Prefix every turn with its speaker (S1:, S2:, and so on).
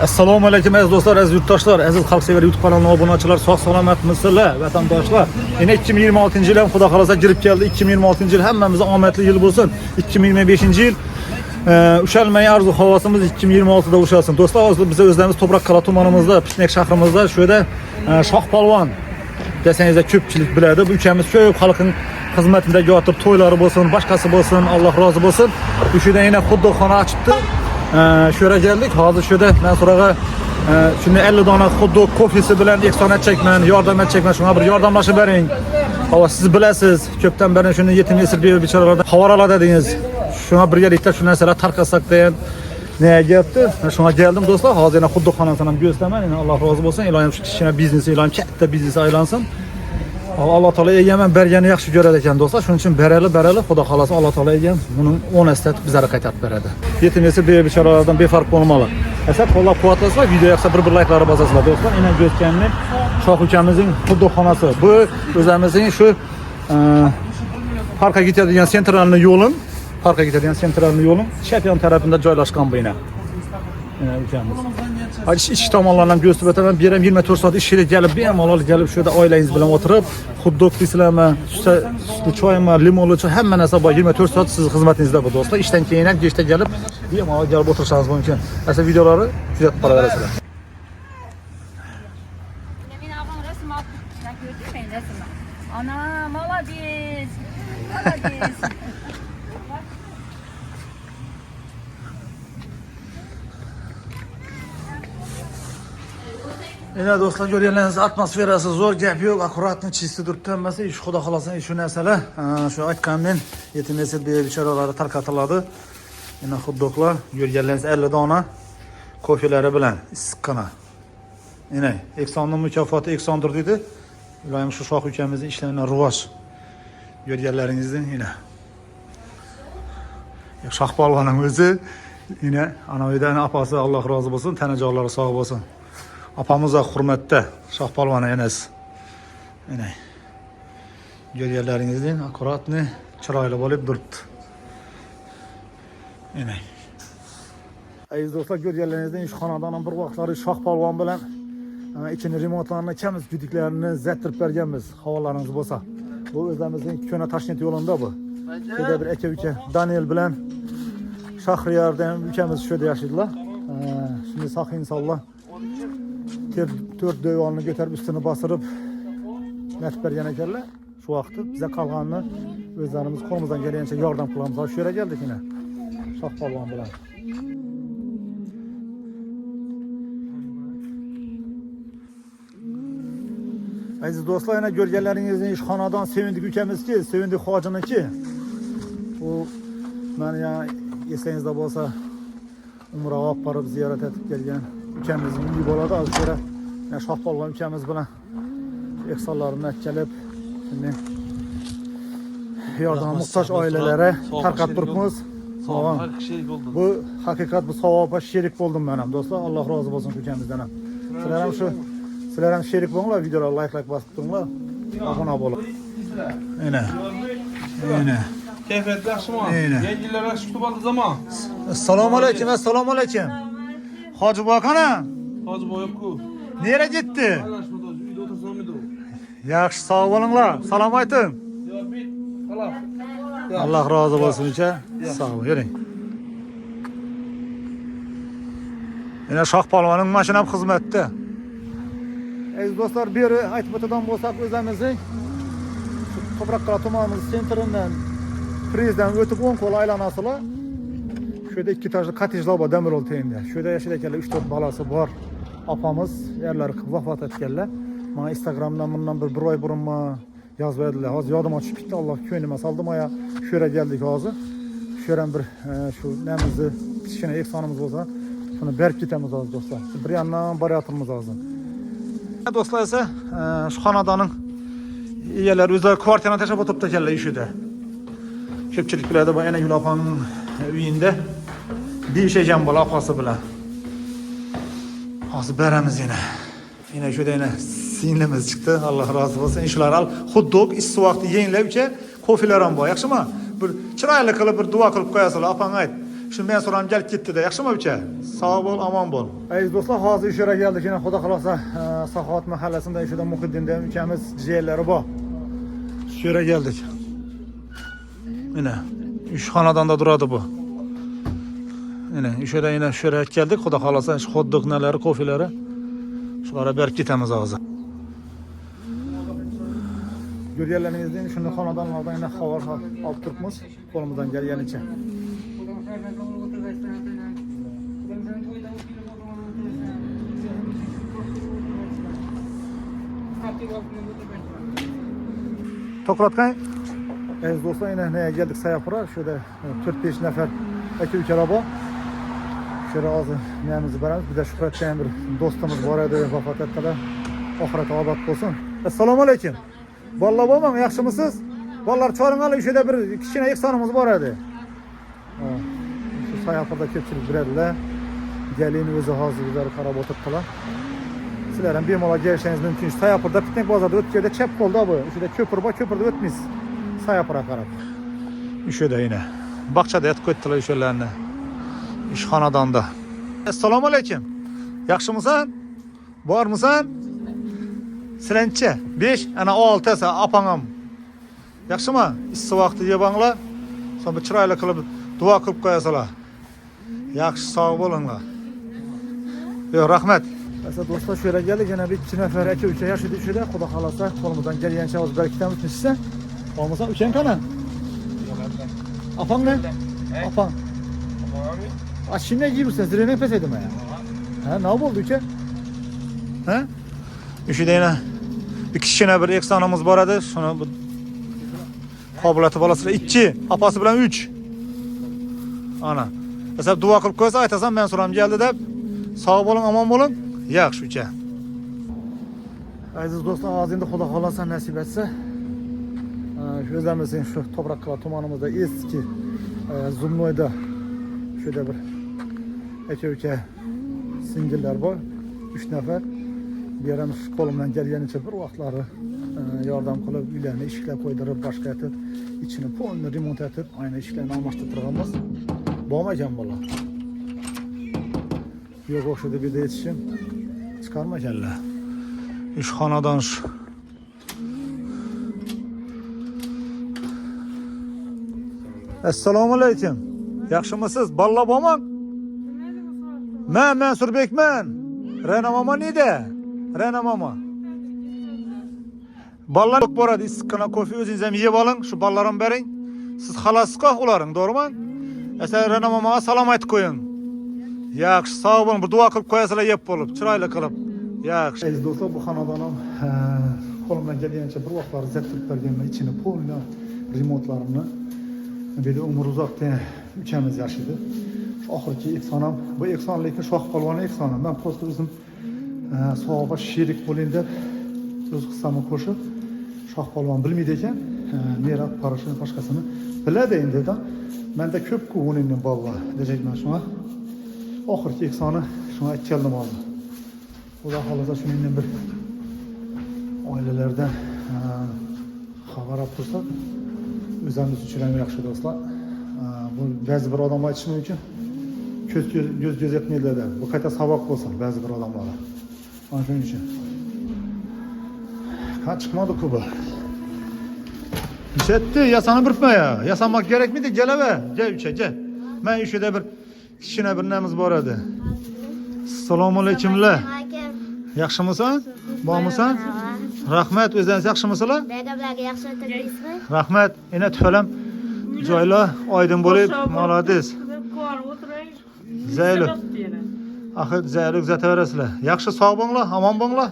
S1: Assalomu alaykum aziz do'stlar, aziz yurtdoshlar, aziz xalqsevar YouTube kanalining obunachilar, sog' salomat misrlar, vatandoshlar. Yana 2026-yil ham xudo xolasa kirib keldi. 2026-yil hammamizga omadli yil bo'lsin. 2025-yil ushalmay arzu havosimiz 2026da ushalsin. Do'stlar, hozir biz o'zlarimiz To'broqqal'a tumanimizda, Pishnek shahrimizda shu yerda Shohpolvon desangizda ko'pchilik biladi. Bu ukamiz ko'p xalqning xizmatidagi o'tirib to'ylari bo'lsin, boshqasi bo'lsin, Alloh rozi bo'lsin. Bu yerda yana xuddoxona ochibdi. Shu yerga keldik. Hozir shu yerda men so'raga shuni 50 dona xuddoq kofesi bilan ekson etchakman, yordam etchakman. Shunga bir yordamlashib bering. Havo siz bilasiz, ko'pdan beri shuni yetim yesir bechoralardan xabar dedingiz. Shunga birgalikda shu narsalar tarqasak degan nega gapdi. Shunga keldim do'stlar. Hozir yana xuddoxonasini ham ko'rsataman. Alloh rozi bo'lsin. Ilohim shu kichkina biznesi, ilohim katta biznes aylansin. Alloh taolo egaman bergani yaxshi ko'radi ekan do'stlar. Shuning uchun berali xudo xolasa Alloh taolo egam buning 10 estat bizlarga qaytarib beradi. Yetim yesir bechoralardan befarq bo'lmali. Esa qo'llab-quvvatlasizlar, video yoqsa bir layklarni bosasizlar do'stlar. Yana ko'rganlik Shoh ukamizning xuddoxonasi. Bu o'zimizning shu parkka ketadigan sentralni yo'lim, Chapyon tarafida joylashgan bu bino. Ukamiz. İç tomonlardan gösterib o'taman. Bir ham 24 soat ishga kelib, bemalol kelib shu yerda oilangiz bilan o'tirib, xuddoq deysizlarmi, sutli choymi, limonli choy, hamma narsa bor. 24 soat siz xizmatingizda bu do'stlar. Ishdan keyin ham kechda kelib, bemalol kelib o'tirishingiz mumkin. Asa videolarni kuzatib boraverasizlar.
S2: Ana, молодец.
S1: Yana do'stlar, ko'rganlaringiz atmosferasi zo'r, gap yo'q, akkuratni chisti turibdi hammasi. Ish xudo xolasa shu narsalar, shu aytganmen yetim yesir bechoralar tarqatiladi. Yana xuddoqlar, ko'rganlaringiz 50 dona kofelari bilan issiqqina. Yana eksonning mukofoti eksondir dedi. Ilohim shu Shoh ukamizning ishlarini rivoj ko'rganlaringizdan yana. Shohpolvonning o'zi yana ana uydan apasi Alloh rozi bo'lsin, tanajonlari sog' bo'lsin. Apamızga hurmatda Shohpolvon enas. Mana ko'rganlaringizdan akkuratni chiroyli bo'lib turibdi. Mana. Aziz do'stlar, ko'rganlaringizdan ish xonadondan bir vaqtlari Shohpolvon bilan ichini remontlarni, chamiz gudiklarini zattirib berganmiz. Havolaringiz bo'lsa. Bu o'zimizning Ko'na Toshkent yo'lida bu. Burada bir aka-uka Daniel bilan Shahriyardan ukamiz shu yerda yashaydilar. Shunday sog' insonlar 4 devorni ko'tarib ustini bostirib natib bergan ekanlar. Shu vaqtda bizga qolganini o'zlarimiz qo'limizdan kelgancha yordam qilamiz. Shu yerga keldik yana. Shohpolvon bilan. Aziz do'stlar, yana ko'rganlaringizning ish xonadon Sevindik ukamizki, Sevindik hojiniki. U meni ya esingizda bo'lsa Umraga olib borib ziyorat etib kelgan ukamizning uyi bo'ladi. Hozir Shohpolvon ukamiz bilan ehsonlarini kelib, shunday yordam muhtoj oilalari tarqatib turibmiz. Bu haqiqat, bu savobga sherik bo'ldim men ham do'stlar. Alloh rozi bo'lsin ukamizdan ham. Sizlar ham sherik bo'linglar, videolarga like bosib turinglar, obuna bo'lib. Mana.
S3: Keyfiyat yaxshimi? Yengillar yaxshi kutib oldi zaman.
S1: Assalomu alaykum, assalomu alaykum. Hoji boqana.
S3: Hoji boyqu.
S1: Nereye gitti?
S3: Anashmada uyda o'tirsam edi.
S1: Yaxshi, sog' bo'linglar. Salom ayting.
S3: Yo'q, bit. Xolos.
S1: Alloh rozi bo'lsin uka. Sog' bo'ling. Yana Shohpolvonning mashinam xizmatda. Aziz do'stlar, bu yeri aytib o'tadigan bo'lsak, o'zimizning To'broqqal'a tumanimiz sentridan Prezdan o'tib 10 qo'l aylanasizlar. Shu yerda 2 etajli kottejlar bor Damirol teyinda. Shu yerda yashaydi ekanlar, 3-4 balasi bor. Apamiz yerlari vafot etganlar. Mana Instagramdan bundan bir oy burunma yozib berdilar. Hozir yodimga tushib ketdi. Alloh ko'nglima saldim aya. Shu yerga keldik hozir. Shu yerdan bir shu namizni kichkina eksonimiz bo'lsa, shuni berib ketamiz hozir do'stlar. Bir yandan boryapmiz hozir. Do'stlar esa shu xonadonning egalari o'zlari kvartirani tashlab o'tibdi ekanlar ishida. Ko'pchilik biladi, bu yana Yulaxonning uyida besh ekan bola apasi bilan. Hozir beramiz yana. Yana shu yerda singlimiz chiqdi. Alloh rozi bo'lsin. Ishlar al xuddoq issiq vaqtda yenglavcha kofelar ham bor. Yaxshimi? Bir chiroyli qilib bir duo qilib qo'yasizlar. Opang ayt. Şimdi ben soram gelip gitti de. Yaxşımı uka? Sağ bol, aman bol. Aziz dostlar, hozir ish yere geldik. Yine Xudo xolasa Saxovat mahallesinde ishida Muhiddin'de ukamiz jiyanlari bor. Shu yere geldik. Yine 3 xonadonda duradi bu. Yine ishda yine shu yerga keldik. Xudo xolasa xuddiq nalari, kofelari shularga berib ketamiz hozir. Görganlaringizda shunday xonadonlardan yana xabar olib turibmiz. Qo'limizdan kelganicha. Tokratkan. Aziz do'stlar, yine neye geldik Sayapura. Şöyle 4-5 nefer aka ukalar bor. Şöyle hozir neyimizni beramiz. Bir de Shuhratdan bir do'stimiz bor edi, vafot etdilar. Oxirat obod bo'lsin. Assalomu alaykum. Bolalar bormi? Yaxshimisiz? Bolalar choringali o'shada bir kichkina ehsonimiz bor edi. Shu Sayapurda ko'pchilik biladilar. Galini o'zi hozir o'zlari qarab o'tiribdilar. Sizlar ham bemalol kelishingiz mumkin. Sayapurda Pitnak bozorida o'tganda chap qo'lda bu. O'shada ko'pir bor, ko'pirda o'tmaysiz. Sayapura qarab. O'shada yine bog'chada yotib ketdilar o'shalarni. Ish xonadonda. Assalomu alaykum. Yaxshimisan? Bormisan? Silanchi 5, ana 6 apang ham. Yaxshimi? Issiq vaqtda yebanglar. So'ng bir chiroyli qilib duo qilib qo'yasizlar. Yaxshi sog' bo'linglar. Yo'q, rahmat. Asa do'stlar, shu yerga keldik. Yana bir 2 nafar aka uka yashaydi shunda. Xudo xolasa qo'limizdan kelgancha o'z berkitamiz sizga. Olmasa uchan kana? Apang ne? Apang. Aşina giyirsen zirene pes edin ya. Ha, ne oldu uka? Ha? Üşüde yine bir kişine bir eksanımız var adı. Şuna bu kabiliyeti balasıyla 2, apası bilen 3. Ana. Mesela dua kılıp koysa aytasan ben soram geldi de sağ olun, aman olun. Yaxşı uka. Aziz dostlar, ağzında Xudo xolasa nasip etse. Şu özlemizin şu Topraklar tumanımızda eski Zumnoy'da şöyle bir aka singiller var. 3 nefer. Bir yerim kolumdan gelganicha bir vaqtlari yordam qilib uylarni ishiklab qo'ydirib, boshqa etib, ichini polni remont etib, ayni ishlarni almashtirib turganmiz. Bormi ekan bola? Yo'q, o'shada bir yetishim chiqarma ekanlar. 3 xonadon shu. Assalomu alaykum. Yaxshimisiz? Balla bormi? Men Mansurbekman. Rana mama nede? Rana mama. Ballar çok boradi. Issiqqina kofe o'zingiz ham yeb oling. Shu ballarim bering. Siz xalasizqa ularning, to'g'rimi? Esa Rana mamaga salom aytib qo'ying. Yaxshi, sog' bo'ling. Bir duo qilib qo'yasizlar yeb bo'lib, chiroyli qilib. Yaxshi. Aziz do'stlar, bu xonadonim qo'limdan kelgancha bir vaqtlar zertib berganman, ichini polni remontlarini. Böyle umur uzakta ukamiz yashaydi. Shu oxirgi ehsonim, bu ehson lekin shoh polvon ehsonim. Men prosta o'zim savoba sherik bo'ling deb o'z qissamni qo'shib, shoh polvon bilmaydi ekan, merat parishini boshqasini biladi endi da. Menda ko'p-ku o'ninni bolalar dejayman shuna. Oxirgi ehsoni shuna aytgandim hozir. Xudo xolasa shuningdan bir oilalardan xabar olib tursa o'zimiz uchun ham yaxshi do'stlar. Bu ba'zi bir odamlar aytishi mumkin. Göz etmaydilar. Bu qayta saboq bo'lsin ba'zi bir odamlar. Ana shuning uchun. Qan chiqmadi-ku bu. Chetdi, yasanib birpma ya. Yasanmak kerakmidi? Kelave. Gel ucha, gel. Men ishida bir kichkina bir namiz bor edi. Assalomu alaykumlar. Yaxshimisan? Bormisan? Rahmat, o'zingiz yaxshimisizlar?
S4: Bagalarga yaxshi o'tiribsizmi?
S1: Rahmat. Ena tufaylam joylar oydin bo'lib, молодец. Zayli. Axir zayli kuzataverasizlar. Yaxshi sog' bo'linglar, omon bo'linglar.